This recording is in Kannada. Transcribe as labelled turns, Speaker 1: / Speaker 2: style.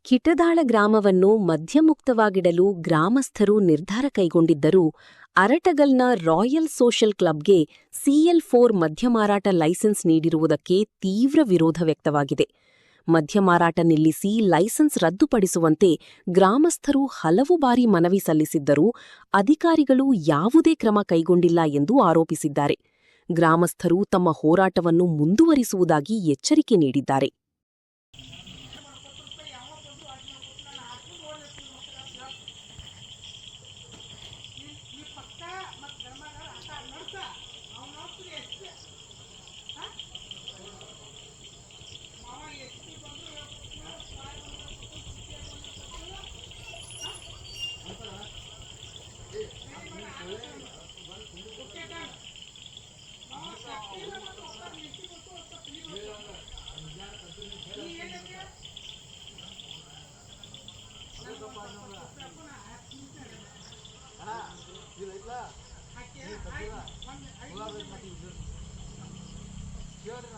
Speaker 1: ಕಿಟದಾಳ ಗ್ರಾಮವನ್ನು ಮದ್ಯಮುಕ್ತವಾಗಿಡಲು ಗ್ರಾಮಸ್ಥರು ನಿರ್ಧಾರ ಕೈಗೊಂಡಿದ್ದರೂ ಅರಟಗಲ್ನ ರಾಯಲ್ ಸೋಷಲ್ ಕ್ಲಬ್ಗೆ CL4 ಮದ್ಯಮಾರಾಟ ಲೈಸೆನ್ಸ್ ನೀಡಿರುವುದಕ್ಕೆ ತೀವ್ರ ವಿರೋಧ ವ್ಯಕ್ತವಾಗಿದೆ. ಮದ್ಯಮಾರಾಟ ನಿಲ್ಲಿಸಿ ಲೈಸೆನ್ಸ್ ರದ್ದುಪಡಿಸುವಂತೆ ಗ್ರಾಮಸ್ಥರು ಹಲವು ಬಾರಿ ಮನವಿ ಸಲ್ಲಿಸಿದ್ದರೂ ಅಧಿಕಾರಿಗಳು ಯಾವುದೇ ಕ್ರಮ ಕೈಗೊಂಡಿಲ್ಲ ಎಂದು ಆರೋಪಿಸಿದ್ದಾರೆ. ಗ್ರಾಮಸ್ಥರು ತಮ್ಮ ಹೋರಾಟವನ್ನು ಮುಂದುವರಿಸುವುದಾಗಿ ಎಚ್ಚರಿಕೆ ನೀಡಿದ್ದಾರೆ.
Speaker 2: Sure.